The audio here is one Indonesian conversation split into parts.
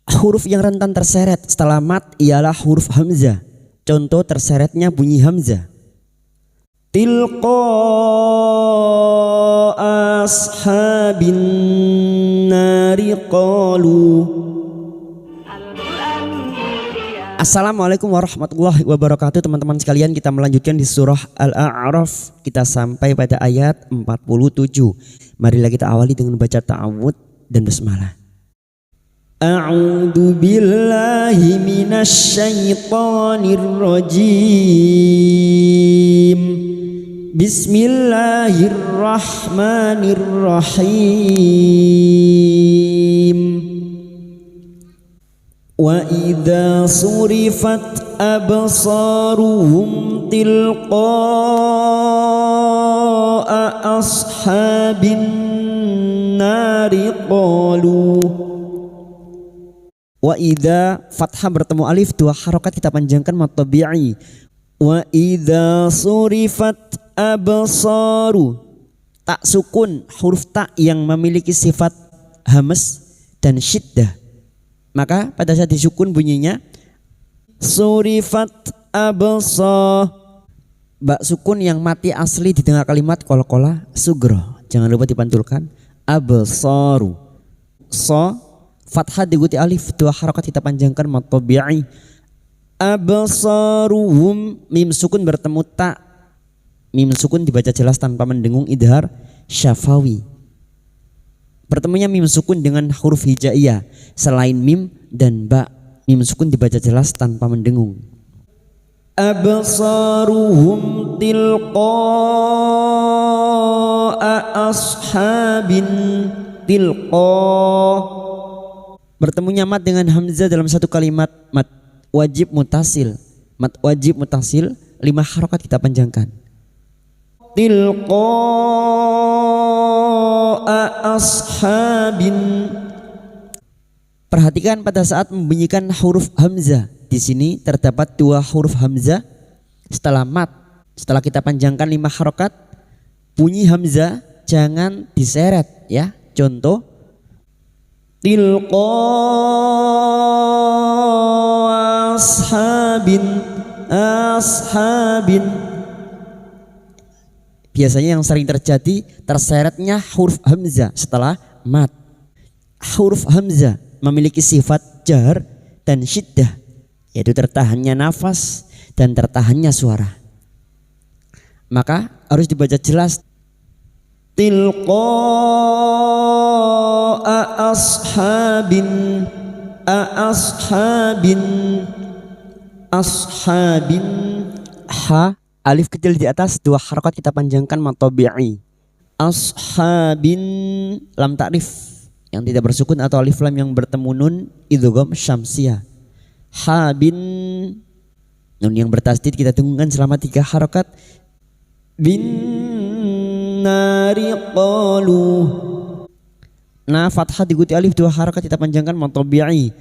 Huruf yang rentan terseret setelah mat ialah huruf hamzah. Contoh terseretnya bunyi hamzah. Tilqa ashabin nari qalu. Assalamualaikum warahmatullahi wabarakatuh. Teman-teman sekalian, kita melanjutkan di surah Al-A'raf. Kita sampai pada ayat 47. Marilah kita awali dengan baca ta'awud dan basmalah. A'udzu billahi minasy syaithanir rajim. Bismillahirrahmanirrahim. Wa idza surifat absaruhum tilqa'a ashabin nari qalu. Wa idza fathah bertemu alif, dua harokat kita panjangkan mad tabi'i. Wa idza surifat absaru, tak sukun, huruf tak yang memiliki sifat hamas dan syiddah. Maka pada saat disukun bunyinya surifat absar. Bak sukun yang mati asli di tengah kalimat qalqalah sugro. Jangan lupa dipantulkan absaru. So fathah diikuti alif, dua harokat kita panjangkan mad tabi'i. Absaruhum, mim sukun bertemu ta. Mim sukun dibaca jelas tanpa mendengung, idhar syafawi. Bertemunya mim sukun dengan huruf hijaiyah selain mim dan ba. Mim sukun dibaca jelas tanpa mendengung. Absaruhum tilqa'a ashabin tilqa. Bertemunya mad dengan hamzah dalam satu kalimat, mad wajib mutasil. Mad wajib mutasil 5 harokat kita panjangkan. Tilqa'a ashabin. Perhatikan pada saat membunyikan huruf hamzah. Di sini terdapat 2 huruf hamzah setelah mad. Setelah kita panjangkan 5 harokat, bunyi hamzah jangan diseret ya. Contoh tilqa ashabin. Biasanya yang sering terjadi terseretnya huruf hamzah setelah mad. Huruf hamzah memiliki sifat jar dan syiddah, yaitu tertahannya nafas dan tertahannya suara. Maka harus dibaca jelas. Tilqa'a ashabin ha, alif kecil di atas, 2 harokat kita panjangkan mad tabi'i. Ashabin, lam ta'rif yang tidak bersukun atau alif lam yang bertemu nun idgham syamsiyah. Habin, nun yang bertasdid kita dengunkan selama 3 harokat. Bin nari qalu. Nah fathah diikuti alif, 2 harokat kita panjangkan mad tabi'i.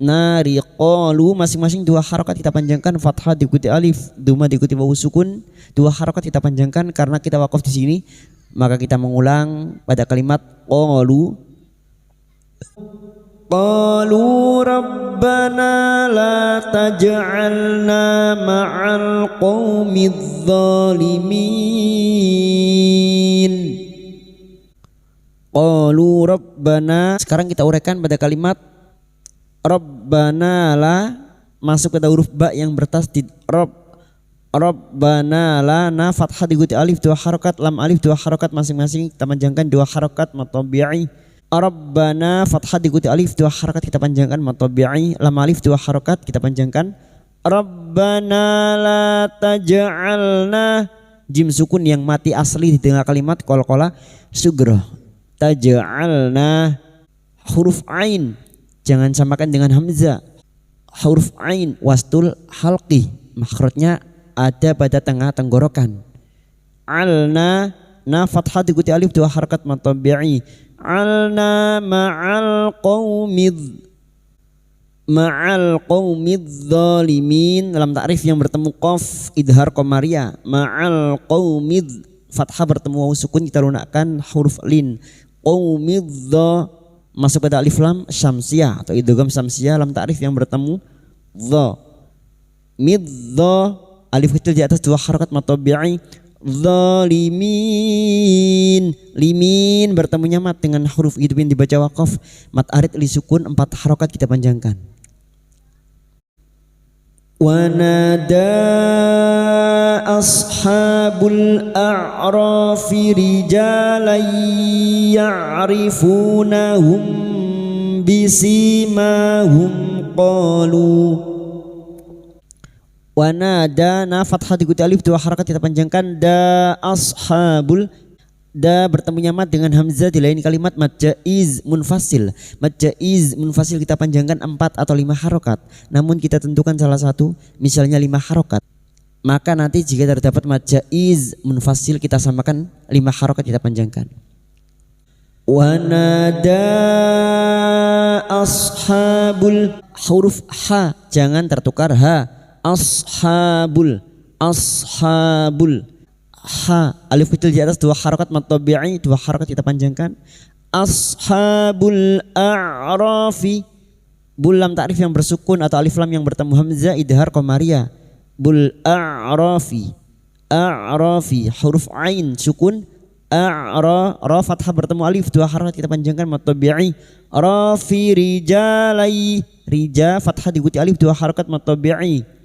Nari qalu, masing-masing 2 harokat kita panjangkan, fathah diikuti alif, dhamma diikuti wawu sukun, 2 harokat kita panjangkan. Karena kita wakaf di sini, maka kita mengulang pada kalimat qalu. Qalu rabbana la taj'alna ma'al qaumidz zalimin. Qalu rabbana. Sekarang kita uraikan pada kalimat Rabbana la, masuk pada huruf ba yang bertasdid. Rabbana la, na fathah diikuti alif, 2 harokat, lam alif 2 harokat masing-masing kita panjangkan 2 harokat mad tabi'i. Rabbana fathah diikuti alif, 2 harokat kita panjangkan mad tabi'i, lam alif 2 harokat kita panjangkan. Rabbana la taj'alna, jim sukun yang mati asli di tengah kalimat qalqalah sugro. Taj'alna, huruf ain jangan samakan dengan hamzah. Huruf ain wastul halqi, makhrajnya ada pada tengah tenggorokan. Alna, na fathah diikuti alif, 2 harokat mad tabi'i. Alna ma'al qaumidz zalimin, dalam ta'rif yang bertemu qaf idhar qamariyah. Ma'al qaumidz, fathah bertemu wawu sukun kita lunakkan huruf lin. Qaumidz, masuk pada alif lam syamsiyah atau idgham syamsiyah lam ta'rif yang bertemu dha. Mid dha, alif kecil di atas 2 harakat mad tabi'i. Zalimin, limin bertemunya mat dengan huruf idgham dibaca waqaf. Mad arid li sukun 4 harakat kita panjangkan. Wa nada ashabul a'rafi rijalan ya'rifunahum bisimahum qalu. Wa nada, na fathah diikuti alif 2 harakat kita panjangkan. Da ashabul, da bertemunya mat dengan hamzah di lain kalimat mad jaiz munfasil. Mad jaiz munfasil kita panjangkan 4 atau 5 harakat. Namun kita tentukan salah satu, misalnya 5 harakat. Maka nanti jika terdapat mad jaiz munfasil kita samakan 5 harakat kita panjangkan. Wa nada ashabul, huruf ha jangan tertukar ha. Ashabul, ashabul, ha alif kecil di atas 2 harakat mad tabi'i, 2 harakat kita panjangkan. Ashabul a'rafi, bul lam ta'rif yang bersukun atau alif lam yang bertemu hamzah idhar qamariyah. Bul a'rafi, a'rafi huruf ain sukun. A'ra, ra fathah bertemu alif 2 harakat kita panjangkan mad tabi'i. Rafi rijalai, rija fathah diikuti alif 2 harakat mad tabi'i.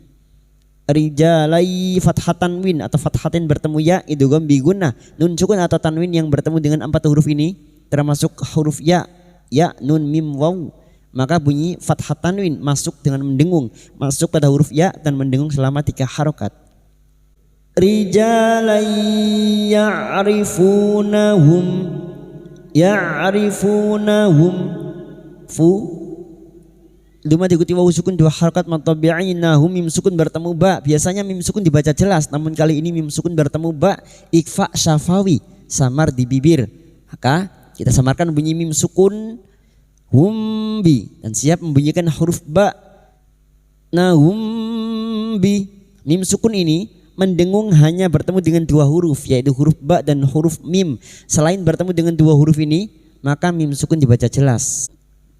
Rijalai fathah tanwin atau fathatin bertemu ya idgham bi gunnah. Nun sukun atau tanwin yang bertemu dengan 4 huruf ini termasuk huruf ya, ya, nun, mim, waw. Maka bunyi fathah tanwin masuk dengan mendengung, masuk pada huruf ya dan mendengung selama 3 harakat. Rijalai ya'rifunahum, ya'rifunahum, fu Duma diikuti wawu sukun 2 harakat mad tabi'i. Nahum mim sukun bertemu ba. Biasanya mim sukun dibaca jelas, namun kali ini mim sukun bertemu ba. Ikfa syafawi, samar di bibir. Maka kita samarkan bunyi mim sukun humbi dan siap membunyikan huruf ba. Nahumbi. Mim sukun ini mendengung hanya bertemu dengan 2 huruf, yaitu huruf ba dan huruf mim. Selain bertemu dengan 2 huruf ini, maka mim sukun dibaca jelas.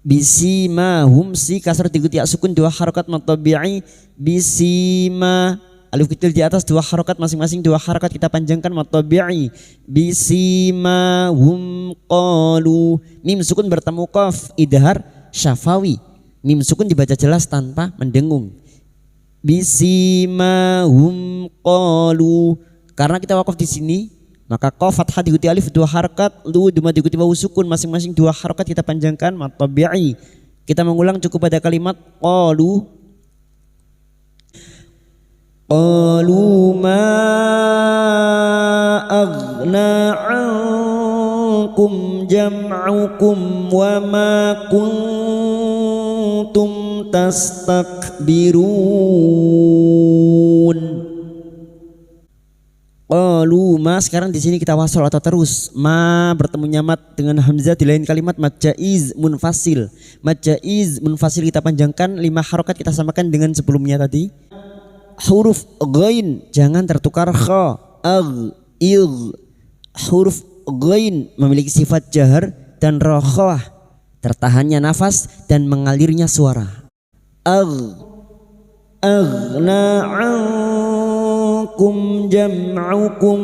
Bisimahum, si kasar diikuti ya sukun 2 harakat mad tabi'i. Bisima, alif kecil di atas 2 harakat masing-masing 2 harakat kita panjangkan mad tabi'i. Bisimahum qalu, mim sukun bertemu qaf idhar syafawi. Mim sukun dibaca jelas tanpa mendengung. Bisimahum qalu, karena kita wakaf di sini maka qaf fathah diikuti alif 2 harakat, lu duma diikuti wawu sukun masing-masing 2 harakat kita panjangkan mad tabi'i. Kita mengulang cukup pada kalimat qalu. Qalu ma aghna ankum jam'ukum wa ma kuntum tastakbirun. Qalu ma, sekarang di sini kita wasol atau terus. Ma bertemu mat dengan hamzah di lain kalimat mad jaiz munfasil. Mad jaiz munfasil kita panjangkan 5 harakat kita samakan dengan sebelumnya tadi. Huruf ghain jangan tertukar kha, ag, il. Huruf ghain memiliki sifat jahar dan rakhawah, tertahannya nafas dan mengalirnya suara. Ag, aghna kum jam'ukum.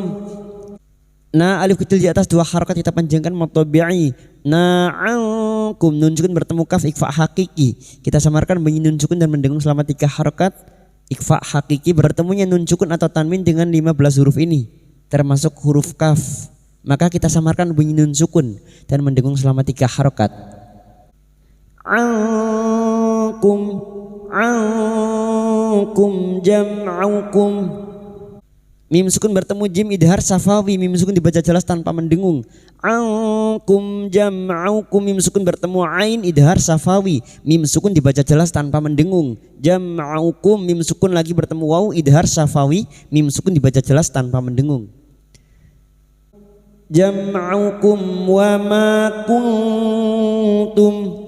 Nah alif kecil di atas 2 harakat kita panjangkan mad tabi'i. Na'ankum, nun sukun bertemu kaf ikfa hakiki. Kita samarkan bunyi nun sukun dan mendengung selama 3 harakat. Ikfa hakiki bertemunya nun sukun atau tanwin dengan 15 huruf ini termasuk huruf kaf. Maka kita samarkan bunyi nun sukun dan mendengung selama 3 harakat. Ankum, ankum jam'ukum. Mim sukun bertemu jim idhar safawi, mim sukun dibaca jelas tanpa mendengung. Ankum jam'ukum, mim sukun bertemu ain idhar safawi, mim sukun dibaca jelas tanpa mendengung. Jam'ukum, mim sukun lagi bertemu waw idhar safawi, mim sukun dibaca jelas tanpa mendengung. Jam'ukum wa ma kuntum.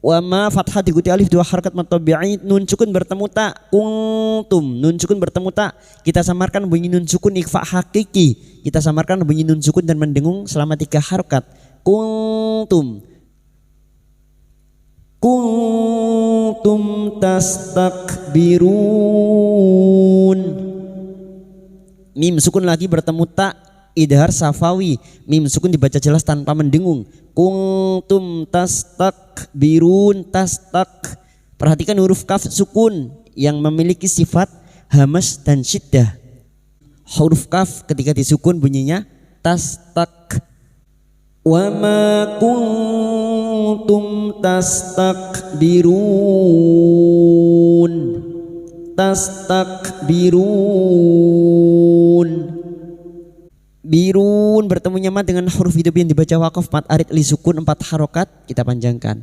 Wa ma fathah diikuti alif 2 harakat mad tabi'i. Nun sukun bertemu ta, kuntum. Nun sukun bertemu ta, kita samarkan bunyi nun sukun ikfa hakiki. Kita samarkan bunyi nun sukun dan mendengung selama 3 harakat. kuntum tastakbirun. Mim sukun lagi bertemu ta, idhar safawi, mim sukun dibaca jelas tanpa mendengung. Kuntum tastakbirun, perhatikan huruf kaf sukun yang memiliki sifat hamas dan syiddah. Huruf kaf ketika disukun bunyinya tastak. Wa ma kuntum tastakbirun. Birun bertemu mat dengan huruf hidup yang dibaca waqaf mat arid li sukun 4 harokat kita panjangkan.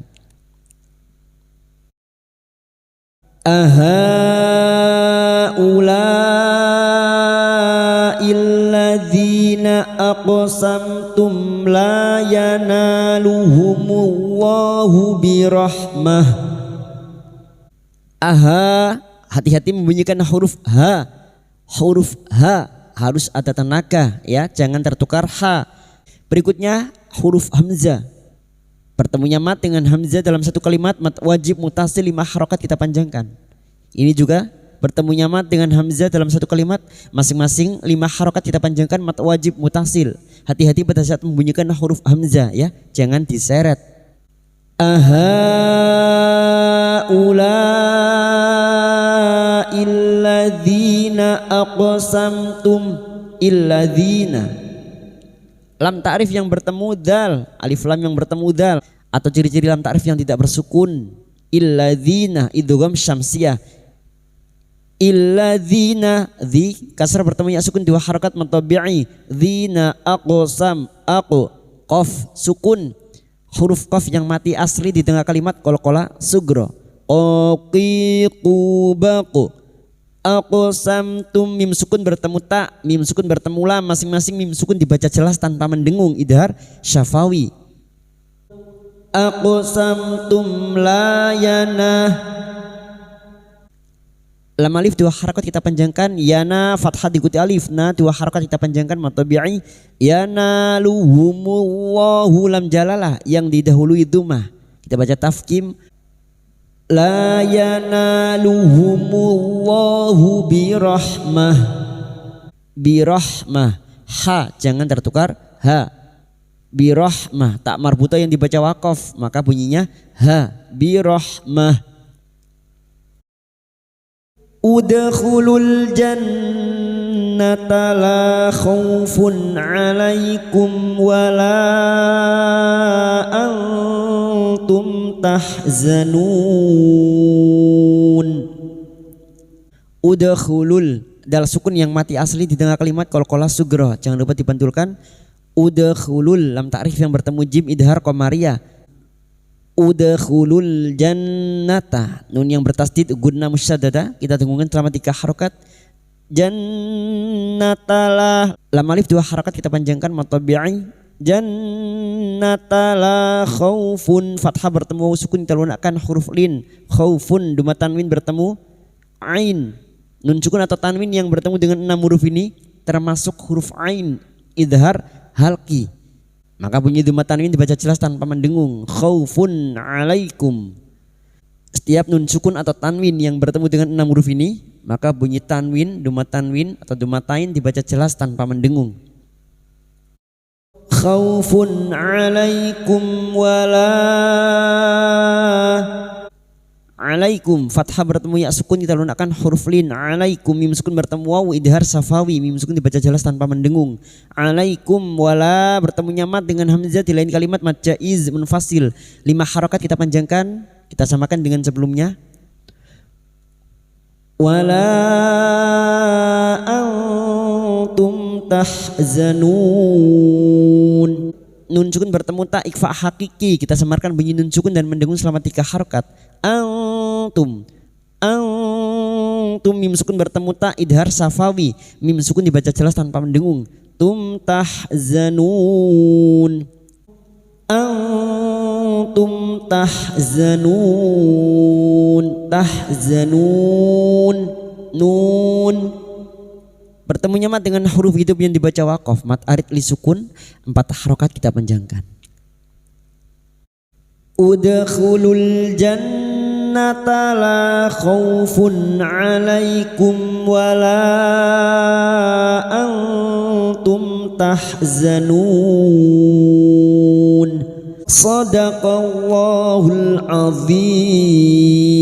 Illadzina aqsamtum la yanaluhumullahu birahmah. Hati-hati membunyikan huruf H. Huruf H harus ada tenaga ya, jangan tertukar H. Berikutnya huruf hamzah. Bertemunya mat dengan hamzah dalam satu kalimat mat wajib mutasil 5 harokat kita panjangkan. Ini juga bertemunya mat dengan hamzah dalam satu kalimat masing-masing 5 harokat kita panjangkan mat wajib mutasil. Hati-hati pada saat membunyikan huruf hamzah ya, jangan diseret. Illadzina aqsamtum, illadzina. Lam ta'rif yang bertemu dal, alif lam yang bertemu dal, atau ciri-ciri lam ta'rif yang tidak bersukun. Illadzina idgham syamsiyah. Illadzina dzi kasrah bertemu ya sukun 2 harakat mutabi'i. Dzina aqsam, aku qaf sukun. Huruf qaf yang mati asli di tengah kalimat qalqalah sugro. Baku. Aqsamtum mim sukun bertemu ta, mim sukun bertemu lam, masing-masing mim sukun dibaca jelas tanpa mendengung, idhar syafawi. Aqsamtum la yanah. Lam alif 2 harakat kita panjangkan, yana fathah diikuti alif, na 2 harakat kita panjangkan matabi'i. Yanaluhumullahu lam jalalah yang didahului dhammah. Kita baca tafkim. La yanaluhumullahu birahmah. Birahmah, ha jangan tertukar ha. Birahmah, tak marbuta yang dibaca waqaf maka bunyinya ha. Birahmah. Udkhulul jannata la khaufun alaikum wala antum tahzanun. Udkhulul dal sukun yang mati asli di tengah kalimat qalqalah sugro, jangan lupa dipantulkan. Udkhulul lam ta'rif yang bertemu jim idhar qamariyah. Udkhulul jannata, nun yang bertasdid gunna musyaddada kita dengungan selama 3 harokat. Jannatalah, lam alif 2 harokat kita panjangkan matabi'i. Jannatalah khaufun, fathah bertemu sukun kita lunakkan huruf lin. Khaufun duma tanwin bertemu ain. Nun sukun atau tanwin yang bertemu dengan 6 huruf ini termasuk huruf ain idhar halqi. Maka bunyi duma tanwin dibaca jelas tanpa mendengung. Khaufun alaikum. Setiap nun sukun atau tanwin yang bertemu dengan 6 huruf ini maka bunyi tanwin, duma tanwin atau duma tain dibaca jelas tanpa mendengung. Khaufun alaikum wala. Alaikum fathah bertemu ya sukun kita lunakkan huruf lin. Alaikum mim sukun bertemu waw idhar safawi, mim sukun dibaca jelas tanpa mendengung. Alaikum wala bertemu mat dengan hamzah di lain kalimat mad jaiz munfasil. 5 harokat kita panjangkan, kita samakan dengan sebelumnya. Wala antum tahzanun. Nun sukun bertemu ta ikfa hakiki, kita samarkan bunyi nun sukun dan mendengung selama 3 harokat. Antum mim sukun bertemu ta idhar safawi, mim sukun dibaca jelas tanpa mendengung. Tum tahzanun. Antum tahzanun. Nun bertemunya mat dengan huruf hidup yang dibaca waqaf mat arid li sukun 4 harokat kita panjangkan. Udkhulul jannata la khaufun 'alaikum wa la antum tahzanun. Shadaqallahul azim.